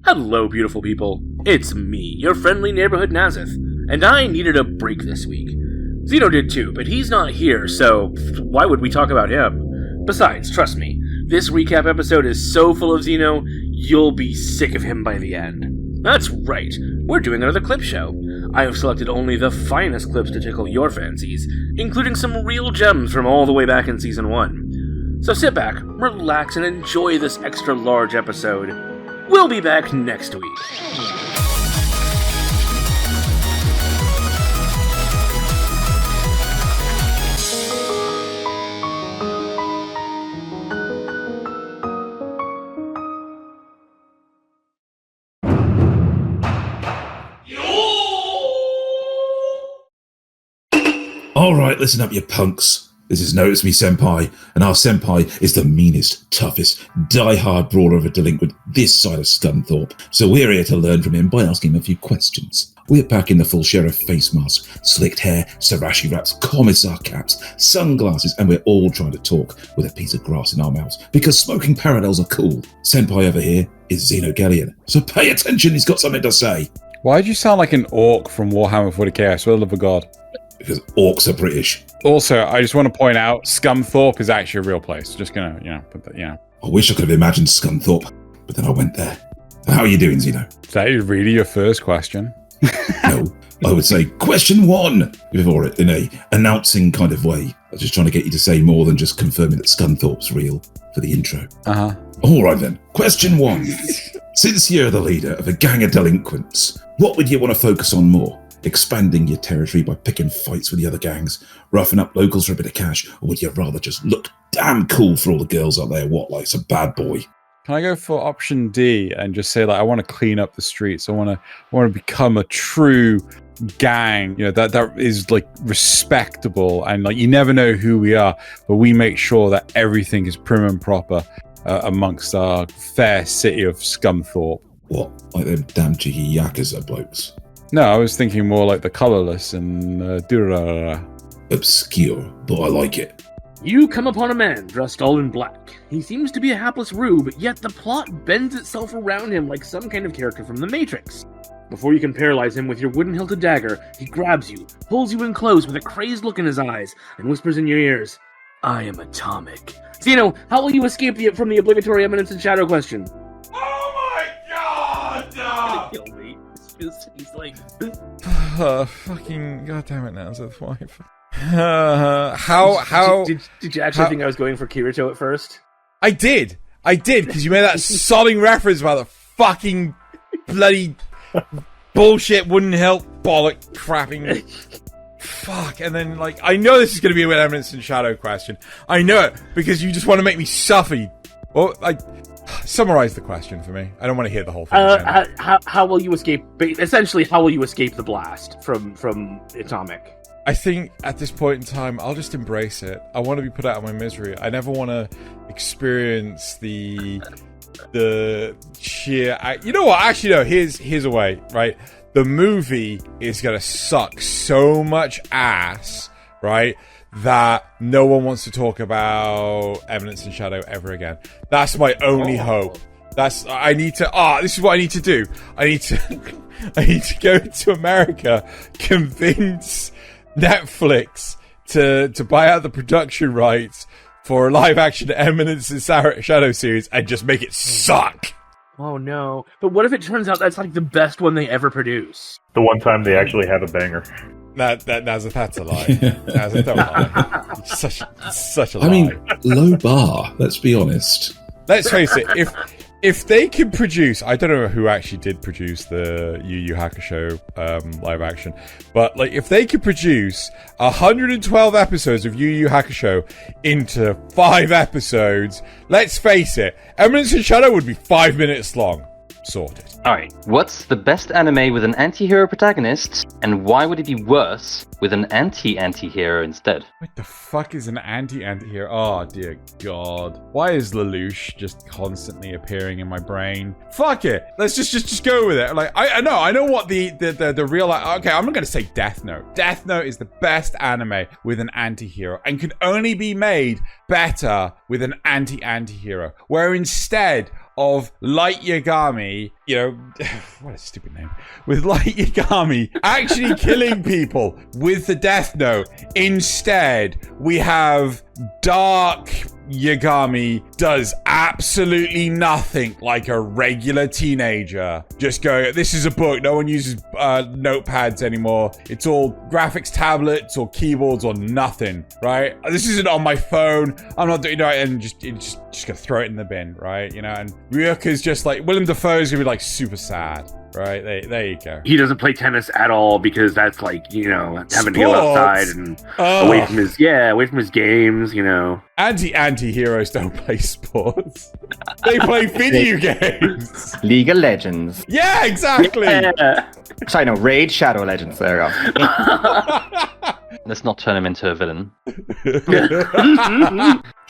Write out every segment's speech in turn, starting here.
Hello, beautiful people. It's me, your friendly neighborhood Nasuth, and I needed a break this week. Xeno did too, but he's not here, so why would we talk about him? Besides, trust me, this recap episode is so full of Xeno, you'll be sick of him by the end. That's right, we're doing another clip show. I have selected only the finest clips to tickle your fancies, including some real gems from all the way back in Season 1. So sit back, relax, and enjoy this extra large episode. We'll be back next week. Alright, listen up, you punks. This is Notice Me Senpai, and our Senpai is the meanest, toughest, die-hard brawler of a delinquent this side of Scunthorpe. So we're here to learn from him by asking him a few questions. We're packing the full sheriff face mask, slicked hair, sriracha wraps, commissar caps, sunglasses, and we're all trying to talk with a piece of grass in our mouths because smoking parallels are cool. Senpai over here is Xeno, so pay attention, he's got something to say. Why do you sound like an orc from Warhammer 40k? I swear to love of God. Because orcs are British. Also, I just want to point out, Scunthorpe is actually a real place. Just gonna, put that, I wish I could have imagined Scunthorpe, but then I went there. How are you doing, Xeno? Is that really your first question? No, I would say question one before it in a announcing kind of way. I was just trying to get you to say more than just confirming that Scunthorpe's real for the intro. Uh-huh. All right then, question one. Since you're the leader of a gang of delinquents, what would you want to focus on more? Expanding your territory by picking fights with the other gangs, roughing up locals for a bit of cash, or would you rather just look damn cool for all the girls out there? What, like some bad boy? Can I go for option D and just say, like, I want to clean up the streets. I want to become a true gang, that is like respectable, and like you never know who we are, but we make sure that everything is prim and proper amongst our fair city of Scunthorpe. What, like them damn cheeky Yakuza blokes? No, I was thinking more like the colorless and obscure, but I like it. You come upon a man dressed all in black. He seems to be a hapless rube, yet the plot bends itself around him like some kind of character from The Matrix. Before you can paralyze him with your wooden-hilted dagger, he grabs you, pulls you in close with a crazed look in his eyes, and whispers in your ears, I am atomic. Xeno, how will you escape from the obligatory Eminence and Shadow question? Oh my god! He's gonna kill me. He's like... fucking goddamn it, Nasuth, why? How... Did you actually think I was going for Kirito at first? I did, because you made that sodding reference about the fucking bloody bullshit wouldn't help bollock crapping... Fuck, and then, like, I know this is going to be an Eminence and Shadow question. I know it, because you just want to make me suffer. Well, like... Summarize the question for me. I don't want to hear the whole thing. How will you escape? Essentially, how will you escape the blast from Atomic? I think at this point in time, I'll just embrace it. I want to be put out of my misery. I never want to experience the sheer. You know what? Actually, no. Here's a way. Right, the movie is gonna suck so much ass. Right. That no one wants to talk about Eminence and Shadow ever again. That's my only hope. This is what I need to do. I need to go to America, convince Netflix to buy out the production rights for a live action Eminence and Shadow series and just make it suck. Oh no. But what if it turns out that's like the best one they ever produce? The one time they actually have a banger. That's a lie. Nasuth, don't lie. Such a lie. I mean, low bar, let's be honest. Let's face it, if they can produce, I don't know who actually did produce the Yu Yu Hakusho live action, but like if they could produce 112 episodes of Yu Yu Hakusho into 5 episodes, let's face it, Eminence and Shadow would be 5 minutes long. Sorted. Alright, what's the best anime with an anti-hero protagonist, and why would it be worse with an anti-anti-hero instead? What the fuck is an anti-anti-hero? Oh dear god. Why is Lelouch just constantly appearing in my brain? Fuck it! Let's just go with it. Like, I know what the real... Okay, I'm not gonna say Death Note. Death Note is the best anime with an anti-hero, and can only be made better with an anti-anti-hero. Where instead of Light Yagami you know, what a stupid name. With Light Yagami actually killing people with the Death Note. Instead, we have Dark Yagami does absolutely nothing like a regular teenager. Just go, this is a book. No one uses notepads anymore. It's all graphics tablets or keyboards or nothing, right? This isn't on my phone. I'm not doing that, and just gonna throw it in the bin, right? You know, and Ryuka's just like, Willem Dafoe's gonna be like super sad. Right, there you go. He doesn't play tennis at all because that's like, you know, having to go outside and away from his games, you know. Anti-heroes don't play sports. They play video games. League of Legends. Yeah, exactly. Yeah. Sorry, no, Raid Shadow Legends. There we go. Let's not turn him into a villain.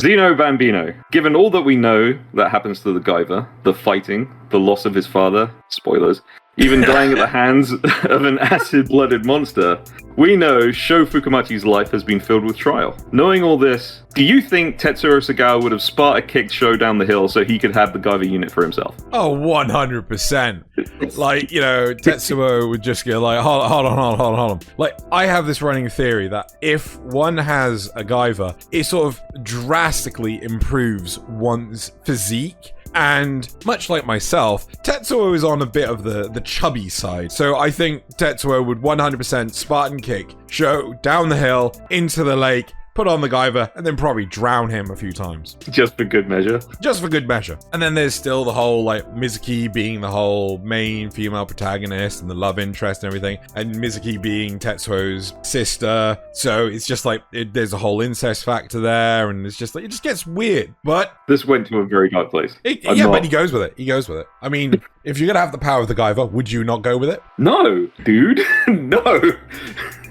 Xeno Bambino. Given all that we know that happens to the Guyver, the fighting, the loss of his father, spoilers, even dying at the hands of an acid-blooded monster, we know Sho Fukumachi's life has been filled with trial. Knowing all this, do you think Tetsuro Sagawa would have Sparta-kicked Sho down the hill so he could have the Guyver unit for himself? Oh, 100%. Like, you know, Tetsuo would just go like, hold on. Like, I have this running theory that if one has a Guyver, it sort of drastically improves one's physique. And much like myself, Tetsuo is on a bit of the chubby side. So I think Tetsuo would 100% Spartan kick Sho down the hill, into the lake, put on the Guyver, and then probably drown him a few times. Just for good measure. Just for good measure. And then there's still the whole, like, Mizuki being the whole main female protagonist and the love interest and everything. And Mizuki being Tetsuo's sister. So it's just like, there's a whole incest factor there. And it's just like, it just gets weird. But this went to a very dark place. But he goes with it. I mean, if you're going to have the power of the Guyver, would you not go with it? No, dude. No.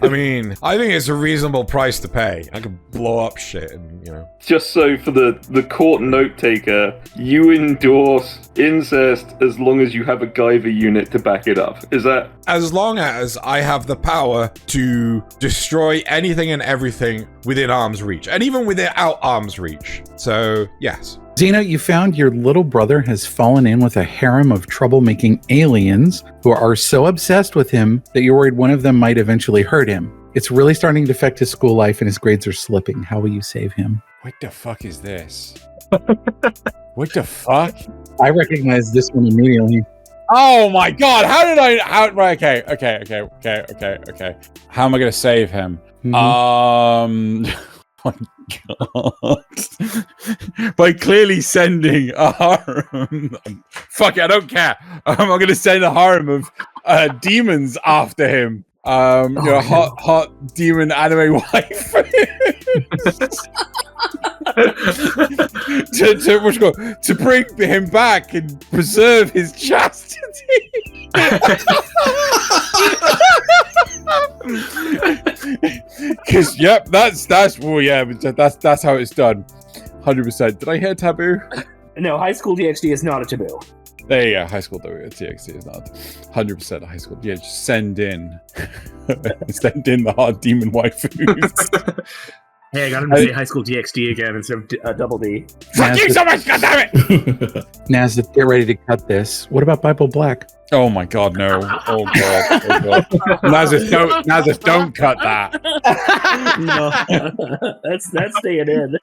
I mean, I think it's a reasonable price to pay. I could blow up shit and, you know. Just so for the court note taker, you endorse incest as long as you have a Guyver unit to back it up. Is that? As long as I have the power to destroy anything and everything within arm's reach. And even without arm's reach. So, yes. Xeno, you found your little brother has fallen in with a harem of troublemaking aliens who are so obsessed with him that you're worried one of them might eventually hurt him. It's really starting to affect his school life and his grades are slipping. How will you save him? What the fuck is this? What the fuck? I recognize this one immediately. Oh my god, okay. How am I gonna save him? Oh my god. By clearly sending a harem. Fuck it, I don't care. I'm going to send a harem of demons after him. Hot demon anime wife. to bring him back and preserve his chastity. Because that's how it's done. 100%. Did I hear taboo? No, High School DxD is not a taboo. There you go. High School DxD is not 100% High School. Yeah, just send in the hot demon waifus. Hey, I got him to say High School DxD again instead of Double D. Fuck you so much, goddammit! Nazuth, get ready to cut this. What about Bible Black? Oh my god, no. Oh god. Nazuth, don't cut that. No. That's staying in.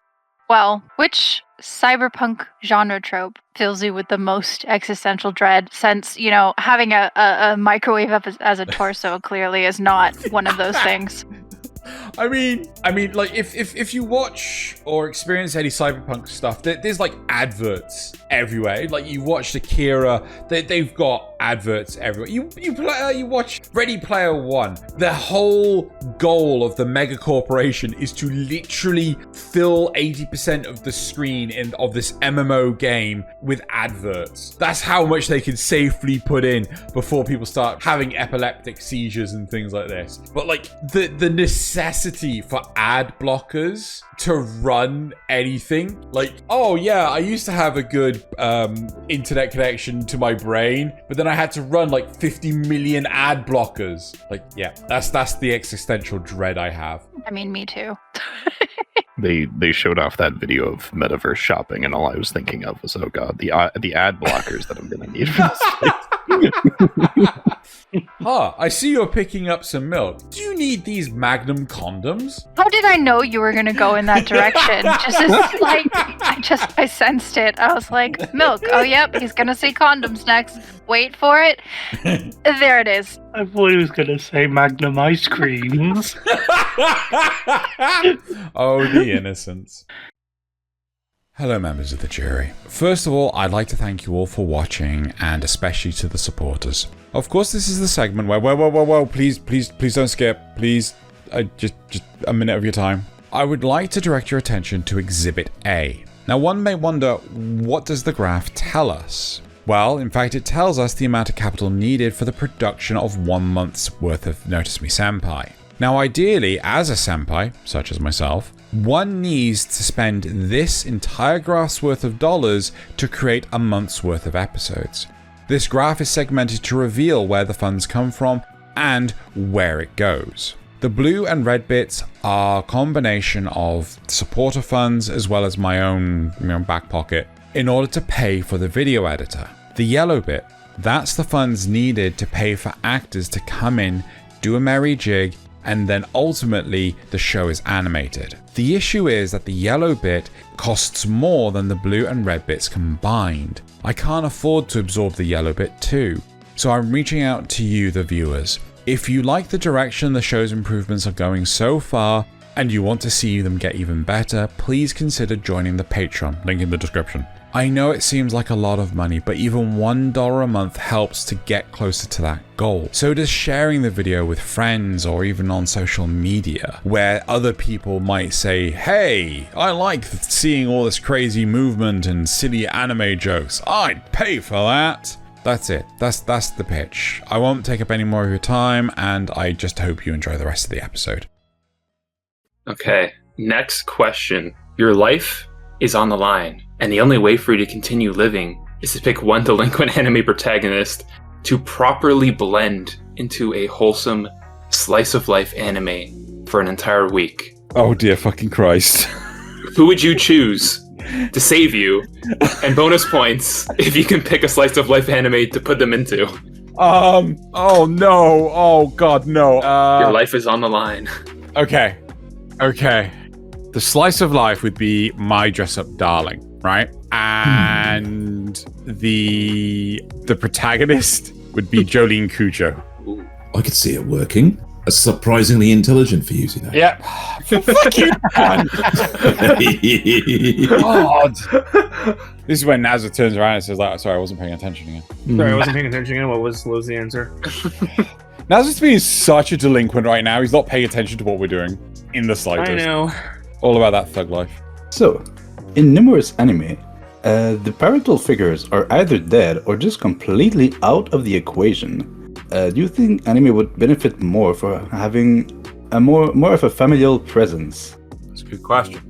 Well, which cyberpunk genre trope fills you with the most existential dread, since, you know, having a microwave up as a torso clearly is not one of those things. I mean, like, if you watch or experience any cyberpunk stuff, there's like adverts everywhere. Like, you watch Akira, they've got adverts everywhere. You watch Ready Player One. The whole goal of the mega corporation is to literally fill 80% of the screen of this MMO game with adverts. That's how much they can safely put in before people start having epileptic seizures and things like this. But like the necessity for ad blockers to run anything, like, oh yeah, I used to have a good internet connection to my brain, but then I had to run like 50 million ad blockers. Like, yeah, that's the existential dread I have. I mean, me too. They showed off that video of metaverse shopping, and all I was thinking of was, oh god, the ad blockers that I'm gonna need for this. I see you're picking up some milk. Do you need these Magnum condoms? How did I know you were gonna go in that direction? Just as, like, I sensed it. I was like, milk. Oh, yep, he's gonna say condoms next. Wait for it. There it is. I thought he was gonna say Magnum ice creams. Oh, the innocence. Hello, members of the jury. First of all, I'd like to thank you all for watching, and especially to the supporters. Of course, this is the segment where, whoa, please don't skip. Please, just a minute of your time. I would like to direct your attention to Exhibit A. Now, one may wonder, what does the graph tell us? Well, in fact, it tells us the amount of capital needed for the production of 1 month's worth of Notice Me Senpai. Now, ideally, as a senpai, such as myself, one needs to spend this entire graph's worth of dollars to create a month's worth of episodes. This graph is segmented to reveal where the funds come from and where it goes. The blue and red bits are a combination of supporter funds as well as my own back pocket in order to pay for the video editor. The yellow bit, that's the funds needed to pay for actors to come in, do a merry jig, and then ultimately the show is animated. The issue is that the yellow bit costs more than the blue and red bits combined. I can't afford to absorb the yellow bit too, so I'm reaching out to you, the viewers. If you like the direction the show's improvements are going so far, and you want to see them get even better, please consider joining the Patreon, link in the description. I know it seems like a lot of money, but even $1 a month helps to get closer to that goal. So does sharing the video with friends or even on social media, where other people might say, hey, I like seeing all this crazy movement and silly anime jokes. I'd pay for that. That's it. That's the pitch. I won't take up any more of your time, and I just hope you enjoy the rest of the episode. Okay, next question. Your life is on the line, and the only way for you to continue living is to pick one delinquent anime protagonist to properly blend into a wholesome slice of life anime for an entire week. Oh dear fucking Christ. Who would you choose to save you? And bonus points if you can pick a slice of life anime to put them into. Oh no. Oh god, no. Your life is on the line. Okay. The slice of life would be my dress-up darling, right? And the protagonist would be Jolene Cujo. I could see it working. Surprisingly intelligent for using that. Yep. Fuck you, man. God. This is when Nasuth turns around and says, like, sorry, I wasn't paying attention again. Sorry, I wasn't paying attention again. What was the answer? Nasuth's being such a delinquent right now. He's not paying attention to what we're doing in the slightest. I know. All about that thug life. So, in numerous anime, the parental figures are either dead or just completely out of the equation. Do you think anime would benefit more for having a more of a familial presence? That's a good question.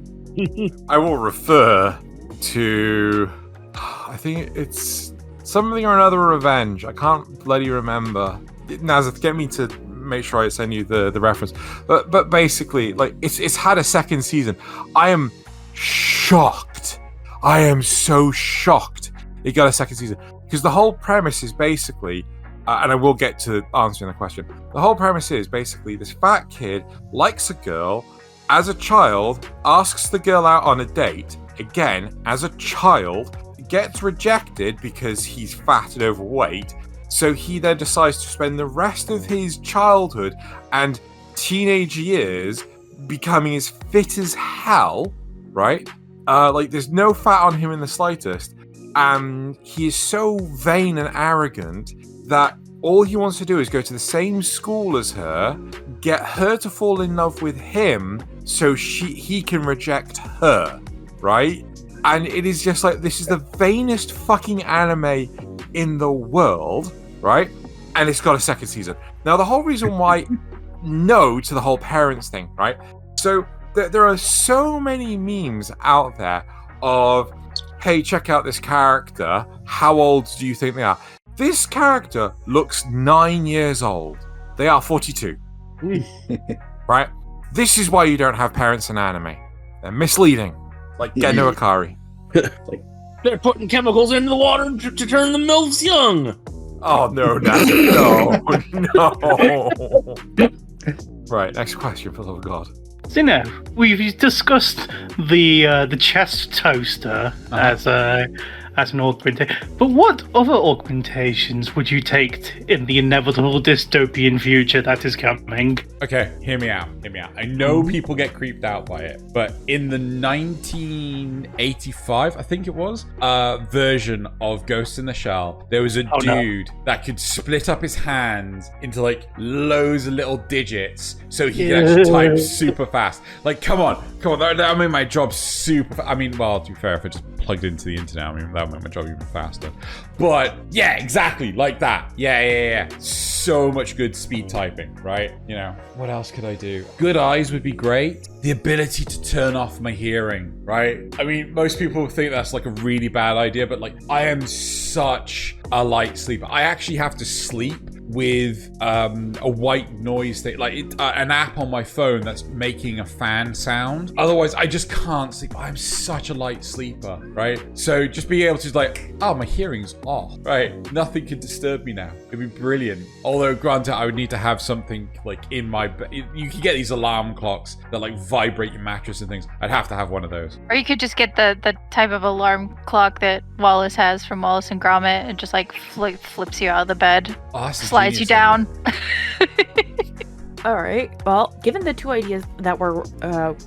I will refer to, I think it's something or another revenge. I can't bloody remember. Nasuth, get me to make sure I send you the reference. But basically, like, it's had a second season. I am shocked. I am so shocked it got a second season. Because the whole premise is basically, and I will get to answering the question. The whole premise is basically this fat kid likes a girl as a child, asks the girl out on a date, again, as a child, gets rejected because he's fat and overweight. So he then decides to spend the rest of his childhood and teenage years becoming as fit as hell, right? Like, there's no fat on him in the slightest. And he is so vain and arrogant that all he wants to do is go to the same school as her, get her to fall in love with him so he can reject her, right? And it is just like, this is the vainest fucking anime in the world, right? And it's got a second season. Now, the whole reason why no to the whole parents thing, right? So there are so many memes out there of, hey, check out this character. How old do you think they are? This character looks 9 years old. They are 42. Right? This is why you don't have parents in anime. They're misleading. Like Geno Akari. Like, they're putting chemicals into the water to turn the MILFs young. Oh no, no. Right, next question, for the love of God. Xeno, we've discussed the chest toaster as an augmentation, but what other augmentations would you take in the inevitable dystopian future that is coming? Okay, hear me out. I know people get creeped out by it, but in the 1985, I think it was, version of Ghost in the Shell, there was a dude that could split up his hands into like loads of little digits so he could actually type super fast. Like, come on, that made my job super I mean, well, to be fair, if I just plugged into the internet, I mean, that would make my job even faster. But yeah, exactly, like that. Yeah. So much good speed typing, right? You know, what else could I do? Good eyes would be great. The ability to turn off my hearing, right? I mean, most people think that's like a really bad idea, but like, I am such a light sleeper. I actually have to sleep with a white noise thing, like an app on my phone that's making a fan sound. Otherwise, I just can't sleep. I'm such a light sleeper, right? So just being able to like, oh, my hearing's off, right? Nothing can disturb me now. It'd be brilliant. Although, granted, I would need to have something like in my bed. You can get these alarm clocs that like vibrate your mattress and things. I'd have to have one of those. Or you could just get the type of alarm clock that Wallace has from Wallace and Gromit. It just like flips you out of the bed. Oh, slides you down. All right. Well, given the two ideas that we're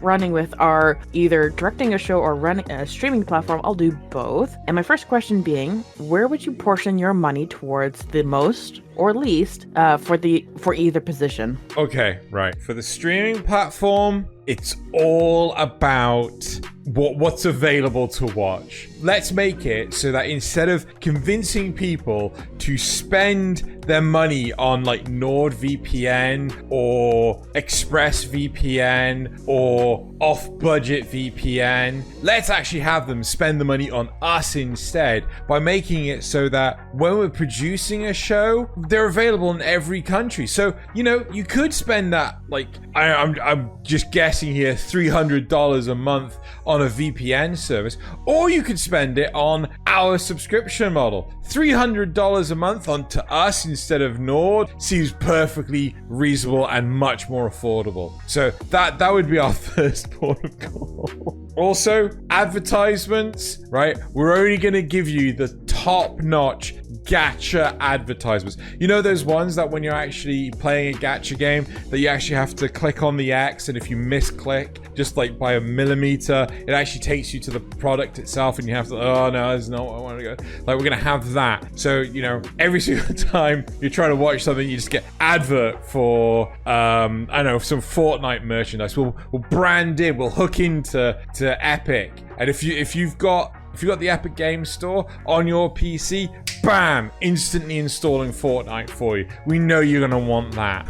running with are either directing a show or running a streaming platform, I'll do both. And my first question being, where would you portion your money towards the most or least for either position? Okay, right. For the streaming platform, it's all about what's available to watch. Let's make it so that instead of convincing people to spend their money on like NordVPN or ExpressVPN or off-budget VPN, let's actually have them spend the money on us instead by making it so that when we're producing a show, they're available in every country. So, you know, you could spend that, like, I'm just guessing here, $300 a month on a VPN service, or you could spend it on our subscription model. $300 a month onto us instead of Nord seems perfectly reasonable and much more affordable. So that would be our first port of call. Also, advertisements, right? We're only going to give you the top-notch gacha advertisements. You know those ones that when you're actually playing a gacha game that you actually have to click on the X, and if you misclick just like by a millimeter, it actually takes you to the product itself and you have to, oh no, that's not what I want to go. Like, we're going to have that. So, you know, every single time you're trying to watch something, you just get advert for, I don't know, some Fortnite merchandise. We'll brand in, we'll hook into Epic. And if you've got the Epic Games Store on your PC, bam, instantly installing Fortnite for you. We know you're going to want that.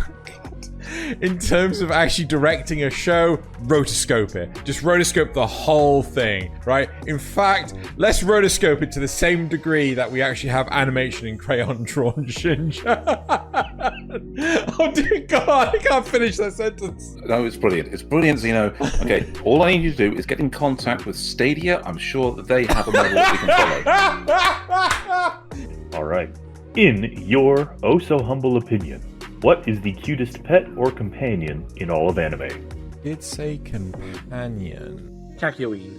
In terms of actually directing a show, rotoscope it. Just rotoscope the whole thing, right? In fact, let's rotoscope it to the same degree that we actually have animation in crayon drawn Shinja. Oh dear God, I can't finish that sentence. No, it's brilliant. It's brilliant, Xeno. Okay, all I need you to do is get in contact with Stadia. I'm sure that they have a model that we can follow. All right. In your oh-so-humble opinion, what is the cutest pet or companion in all of anime? It's a companion. Kakyoin.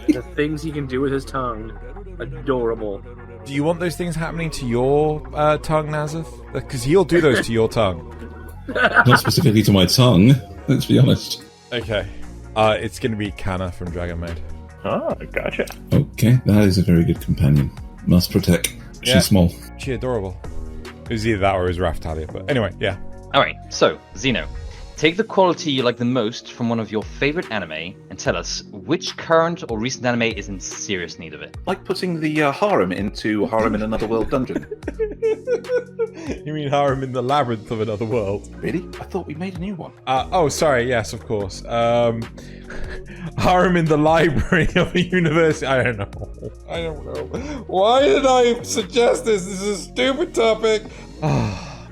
The things he can do with his tongue. Adorable. Do you want those things happening to your tongue, Nasuth? Because he'll do those to your tongue. Not specifically to my tongue, let's be honest. Okay. It's going to be Kana from Dragon Maid. Ah, gotcha. Okay, that is a very good companion. Must protect. She's small. She's adorable. It was either that or it was Raftalia, but anyway, yeah. Alright, so, Xeno. Take the quality you like the most from one of your favorite anime and tell us which current or recent anime is in serious need of it. Like putting the harem into Harem in Another World dungeon. You mean Harem in the Labyrinth of Another World? Really? I thought we made a new one. Oh, sorry, yes, of course. Harem in the Library of a University. I don't know. Why did I suggest this? This is a stupid topic.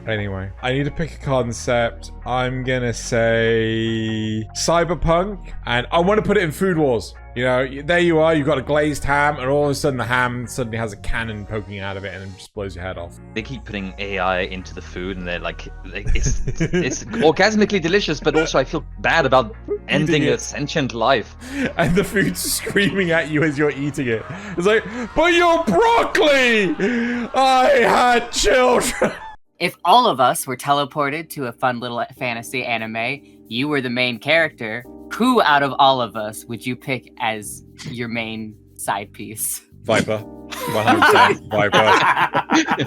Anyway, I need to pick a concept. I'm gonna say cyberpunk, and I want to put it in Food Wars. You know, there you are, you've got a glazed ham, and all of a sudden the ham suddenly has a cannon poking out of it and then just blows your head off. They keep putting AI into the food, and they're like it's orgasmically delicious, but also I feel bad about ending a sentient life. And the food's screaming at you as you're eating it. It's like, but you're broccoli! I had children! If all of us were teleported to a fun little fantasy anime, you were the main character, who out of all of us would you pick as your main side piece? Viper. 100% Viper.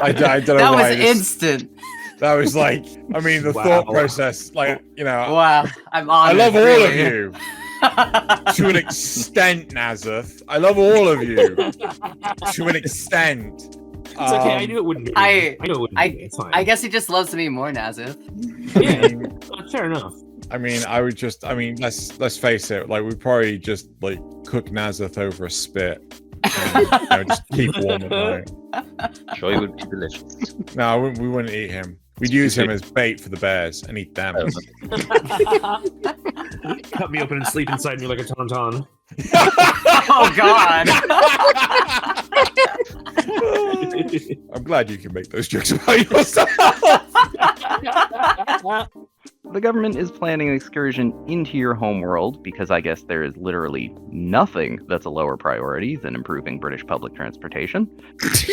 I don't know that why. Was instant. That was like, I mean, the thought process, like, you know. Wow, I'm honored. I love all of you. To an extent, Nasuth. I love all of you. To an extent. It's okay, I knew it wouldn't be. I know it wouldn't be. It's fine. I guess he just loves me more, Nasuth. Yeah, fair enough. I mean, let's face it, like, we'd probably just, like, cook Nasuth over a spit. And, just keep warm at night. Sure, it would be delicious. No, we wouldn't eat him. We'd use him as bait for the bears and eat them. Cut me open and sleep inside me like a tauntaun. Oh, God. I'm glad you can make those jokes about yourself. The government is planning an excursion into your homeworld because I guess there is literally nothing that's a lower priority than improving British public transportation.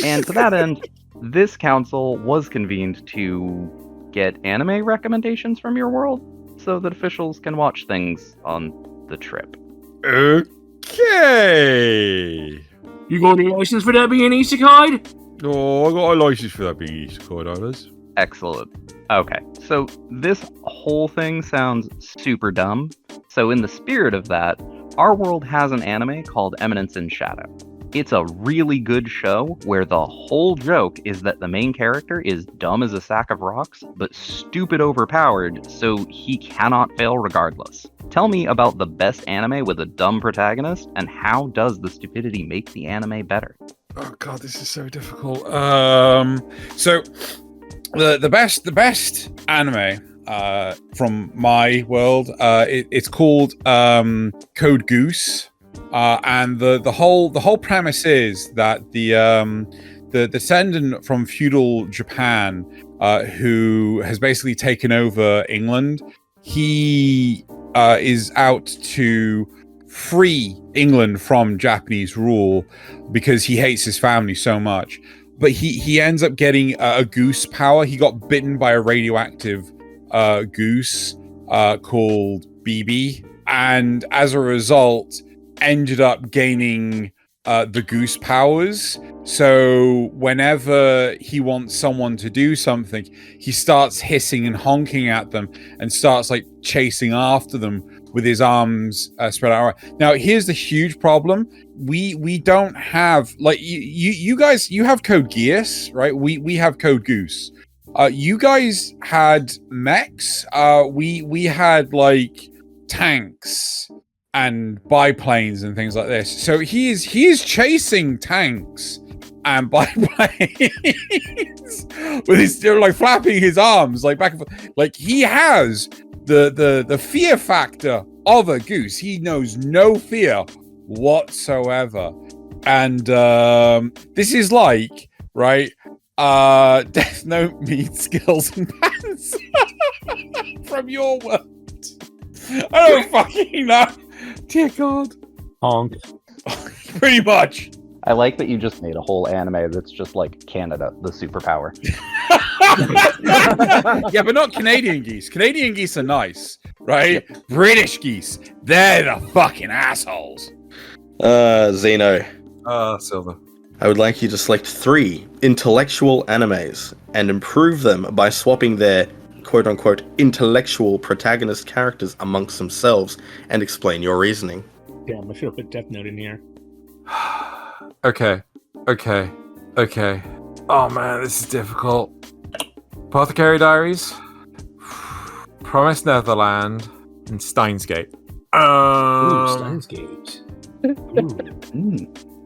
And to that end, this council was convened to get anime recommendations from your world so that officials can watch things on the trip. Okay. You got any license for that being isekai? Oh, I got a license for that being isekai, dollars. Excellent. Okay, so this whole thing sounds super dumb. So in the spirit of that, our world has an anime called Eminence in Shadow. It's a really good show where the whole joke is that the main character is dumb as a sack of rocks, but stupid overpowered, so he cannot fail regardless. Tell me about the best anime with a dumb protagonist, and how does the stupidity make the anime better? Oh god, this is so difficult. So the best anime from my world, it's called Code Goose. And the whole premise is that the descendant from feudal Japan, who has basically taken over England, he is out to free England from Japanese rule because he hates his family so much. But he ends up getting a goose power. He got bitten by a radioactive goose called BB, and as a result ended up gaining the goose powers. So whenever he wants someone to do something, he starts hissing and honking at them and starts like chasing after them with his arms spread out. Now here's the huge problem. We don't have, like, you guys, you have Code Geass, right? We have Code Goose. You guys had mechs. We had like tanks and biplanes and things like this. So he is chasing tanks and biplanes with his, they're like flapping his arms like back and forth. Like he has the fear factor of a goose. He knows no fear whatsoever. And this is like, right, Death Note meets Skills and Pants from your world. I don't fucking know. Dear God. Honk. Pretty much. I like that you just made a whole anime that's just like Canada, the superpower. Yeah, but not Canadian geese. Canadian geese are nice, right? Yep. British geese, they're the fucking assholes. Xeno. Silver. I would like you to select 3 intellectual animes and improve them by swapping their quote-unquote intellectual protagonist characters amongst themselves, and explain your reasoning. Damn, I should have put Death Note in here. Okay. Oh man, this is difficult. Apothecary Diaries, Promised Netherland, and Steins Gate. Ooh, Steins Gate.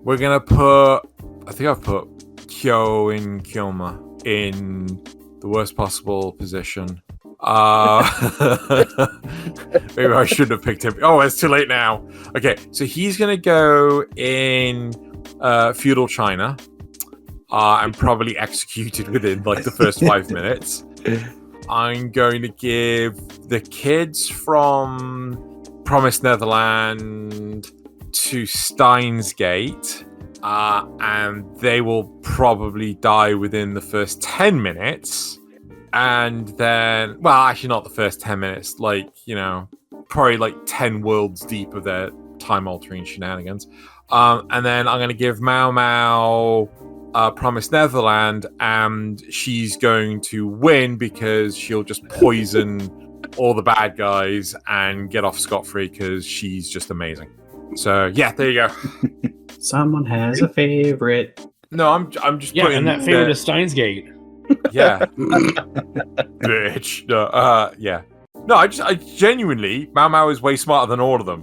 We're gonna put, I think I've put Kyo in Kyoma in the worst possible position. Maybe I shouldn't have picked him. Oh, it's too late now. Okay, so he's going to go in feudal China and probably executed within like the first 5 minutes. I'm going to give the kids from Promised Netherland to Steins Gate, and they will probably die within the first 10 minutes. And then, well, actually not the first 10 minutes, like, you know, probably like 10 worlds deep of their time-altering shenanigans. And then I'm going to give Mau Promised Netherland, and she's going to win because she'll just poison all the bad guys and get off scot-free because she's just amazing. So, yeah, there you go. Someone has a favorite. No, I'm just putting... and that favorite is Steins Gate. Yeah. Bitch. No, yeah. No, I genuinely, Mau is way smarter than all of them.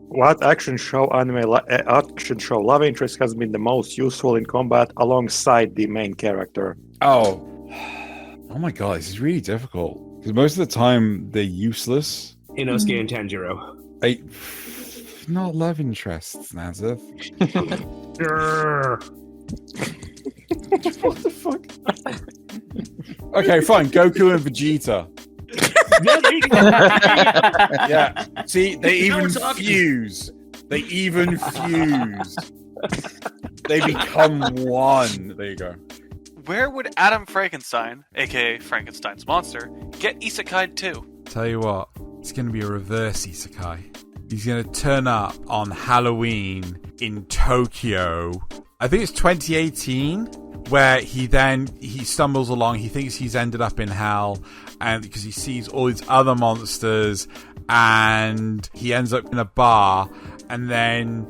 What action show love interest has been the most useful in combat alongside the main character? Oh my god, this is really difficult. Because most of the time, they're useless. Inosuke and Tanjiro. Not love interests, Nasuth. What the fuck? Okay, fine. Goku and Vegeta. Yeah. See, they even fuse. They even fuse. They become one. There you go. Where would Adam Frankenstein, aka Frankenstein's monster, get isekai'd to? Tell you what, it's going to be a reverse isekai. He's going to turn up on Halloween in Tokyo. I think it's 2018, where he stumbles along. He thinks he's ended up in hell, and because he sees all these other monsters, and he ends up in a bar, and then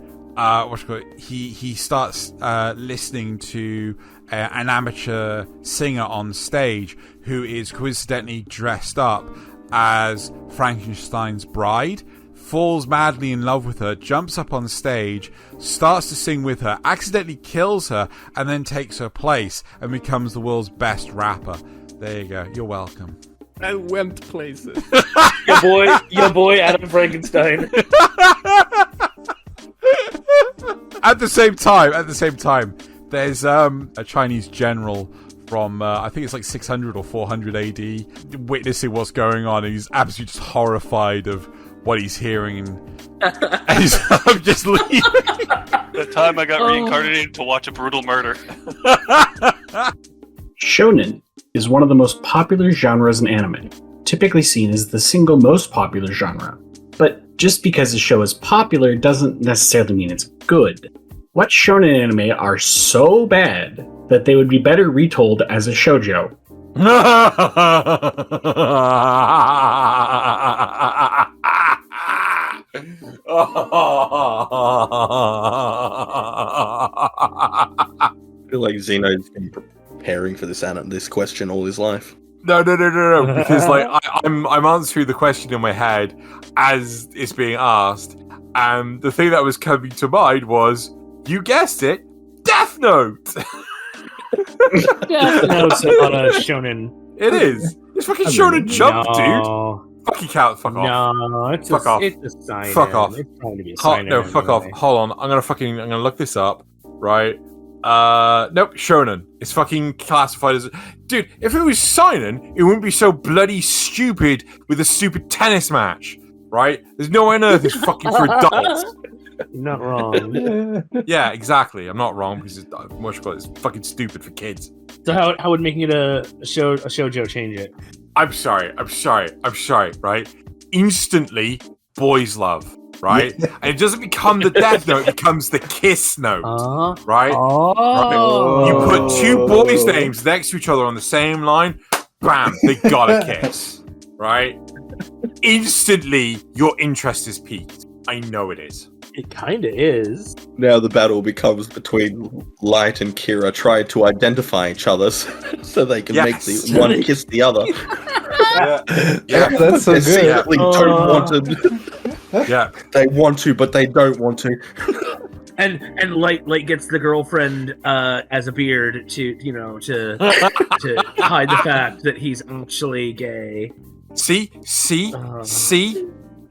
he starts listening to an amateur singer on stage who is coincidentally dressed up as Frankenstein's bride. Falls madly in love with her, jumps up on stage, starts to sing with her, accidentally kills her, and then takes her place and becomes the world's best rapper. There you go. You're welcome. I went places. your boy Adam Frankenstein. At the same time, there's a Chinese general from I think it's like 600 or 400 AD witnessing what's going on, and he's absolutely just horrified of what he's hearing, and he's just leaving. The time I got reincarnated to watch a brutal murder. Shonen is one of the most popular genres in anime, typically seen as the single most popular genre. But just because a show is popular doesn't necessarily mean it's good. What shonen anime are so bad that they would be better retold as a shoujo? I feel like Xeno's been preparing for this question all his life. No, because like I'm answering the question in my head as it's being asked, and the thing that was coming to mind was, you guessed it, Death Note. Death Note's not a shonen. It is. It's fucking Shonen Jump, dude. Fucking count. Fuck off. No, it's fuck off. It's a seinen. Fuck off. It's trying to be a seinen No, fuck anyway. off. Hold on. I'm gonna look this up. Right. Nope. Shonen. It's fucking classified as. Dude, if it was seinen, it wouldn't be so bloody stupid with a stupid tennis match. Right? There's no way on earth it's fucking for adults. You're not wrong. Yeah, exactly. I'm not wrong because it's fucking stupid for kids. So how would making it a shoujo change it? I'm sorry, right? Instantly, boys love, right? And it doesn't become the Death Note, it becomes the Kiss Note, right? Oh. Right? You put two boys' names next to each other on the same line, bam, they gotta kiss, right? Instantly, your interest is piqued. I know it is. It kinda is. Now the battle becomes between Light and Kira trying to identify each other so they can make the one kiss the other. Yeah. That's so They good. Secretly don't want to. Yeah. They want to, but they don't want to. And Light gets the girlfriend as a beard to hide the fact that he's actually gay. See? And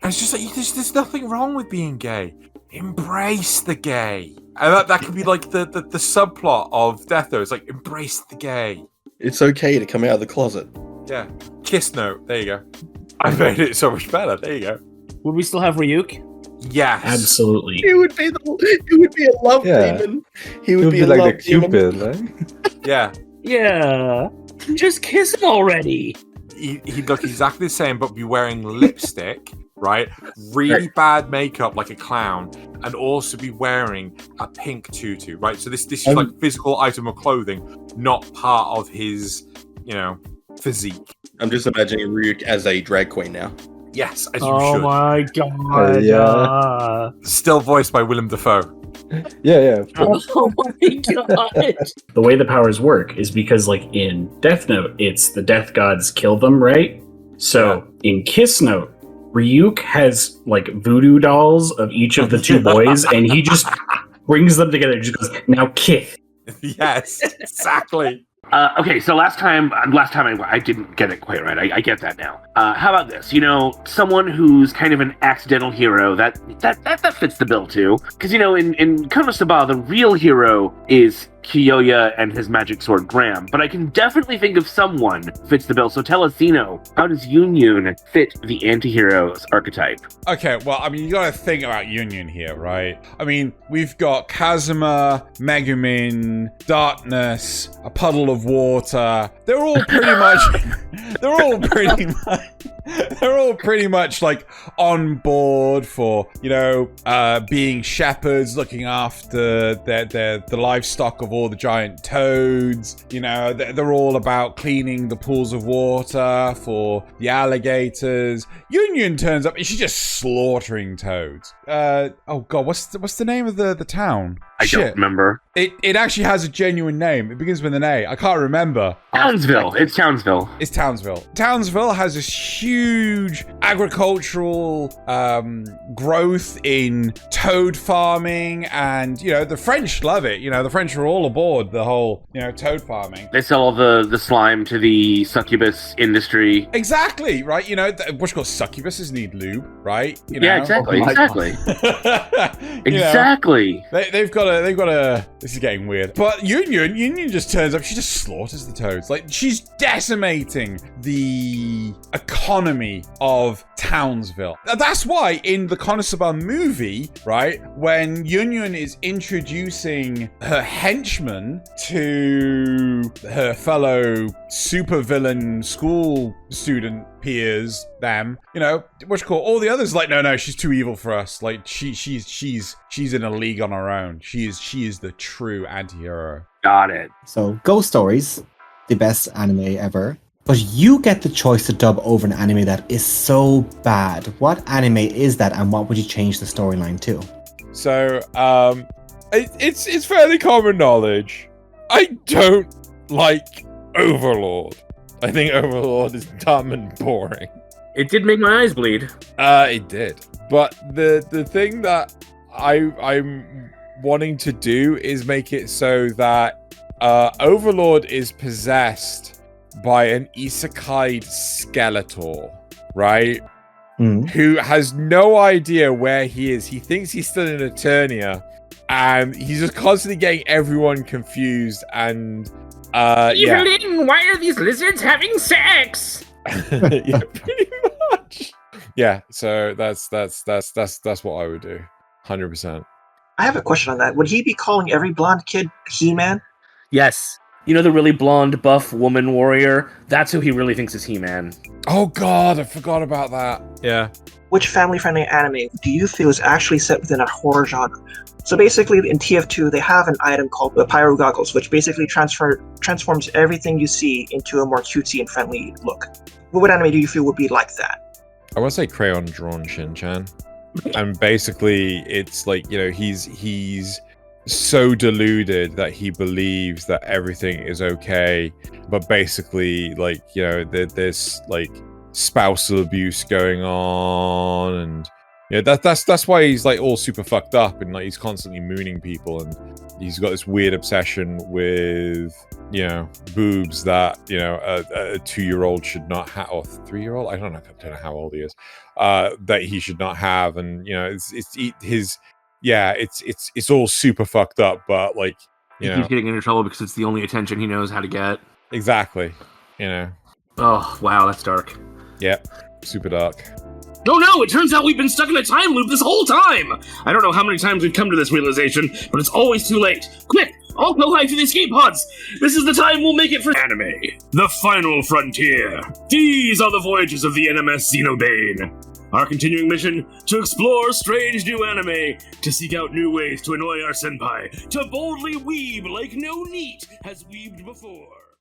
it's just like, there's nothing wrong with being gay. Embrace the gay. And that could be like the subplot of Death Note. It's like, embrace the gay. It's okay to come out of the closet. Yeah. Kiss note. There you go. I made it so much better. There you go. Would we still have Ryuk? Yes. Absolutely. He would be a love demon. He would be like the Cupid, right? Yeah. Yeah. Just kiss him already. He'd look exactly the same, but be wearing lipstick, right? Really bad makeup like a clown, and also be wearing a pink tutu, right? So this is like physical item of clothing, not part of his, physique. I'm just imagining Ryuk as a drag queen now. Yes, as you Oh should. my god. Yeah. Still voiced by Willem Dafoe. Yeah. Oh my god. The way the powers work is because, like, in Death Note, it's the death gods kill them, right? So in Kiss Note, Ryuk has like voodoo dolls of each of the two boys, and he just brings them together and just goes, now kiss. Yes, exactly. Okay, so last time I didn't get it quite right. I get that now. How about this? Someone who's kind of an accidental hero that fits the bill too. Because in Konosuba, the real hero is Kyoya and his magic sword Graham. But I can definitely think of someone who fits the bill. So tell us, Xeno, how does Yunyun fit the anti-hero's archetype? Okay, well, I mean, you gotta think about Yunyun here, right? I mean, we've got Kazuma, Megumin, Darkness, a puddle of water. They're all pretty much like on board for, being shepherds, looking after the livestock of all the giant toads. They're all about cleaning the pools of water for the alligators. Yunyun turns up and she's just slaughtering toads. Oh god, what's the name of the town? I don't remember. It actually has a genuine name. It begins with an A. I can't remember. Townsville. It's Townsville. It's Townsville. Townsville has this huge agricultural growth in toad farming, and the French love it. The French are all aboard the whole toad farming. They sell all the slime to the succubus industry. Exactly, right? What's called succubuses need lube, right? Yeah, exactly. Exactly. They've got a. This is getting weird. But Yunyun just turns up. She just slaughters the toads. Like, she's decimating the economy of Townsville. That's why in the Konosuba movie, right, when Yunyun is introducing her henchmen to her fellow supervillain school student peers, all the others like, no, she's too evil for us. Like, she's in a league on her own. She is the true anti-hero. Got it. So, Ghost Stories, the best anime ever. But you get the choice to dub over an anime that is so bad. What anime is that, and what would you change the storyline to? So, it's fairly common knowledge. I don't like Overlord. I think Overlord is dumb and boring. It did make my eyes bleed. It did. But the thing that I'm wanting to do is make it so that Overlord is possessed by an isekai Skeletor, right? Who has no idea where he is. He thinks he's still in Eternia, and he's just constantly getting everyone confused. And Evelyn, why are these lizards having sex? Yeah, pretty much. Yeah, so that's what I would do, 100%. I have a question on that. Would he be calling every blonde kid He-Man? Yes. The really blonde, buff woman warrior? That's who he really thinks is He-Man. Oh god, I forgot about that. Yeah. Which family-friendly anime do you feel is actually set within a horror genre? So basically, in TF2, they have an item called the Pyro Goggles, which basically transforms everything you see into a more cutesy and friendly look. What anime do you feel would be like that? I want to say Crayon Drawn Shin-chan. And basically, it's like, he's so deluded that he believes that everything is okay, but basically, there's spousal abuse going on, and Yeah, that's why he's like all super fucked up and like he's constantly mooning people, and he's got this weird obsession with, you know, boobs that, you know, a 2-year-old should not have, or 3-year-old. I don't know how old he is. That he should not have, and you know, it's all super fucked up. But like, you know, He's getting into trouble because it's the only attention he knows how to get. Exactly. You know. Oh wow, that's dark. Yep, super dark. Oh no, it turns out we've been stuck in a time loop this whole time! I don't know how many times we've come to this realization, but it's always too late. Quick, all Kohai to the escape pods! This is the time we'll make it for anime. The final frontier. These are the voyages of the NMS Xenobane. Our continuing mission, to explore strange new anime, to seek out new ways to annoy our senpai, to boldly weeb like no NEET has weebed before.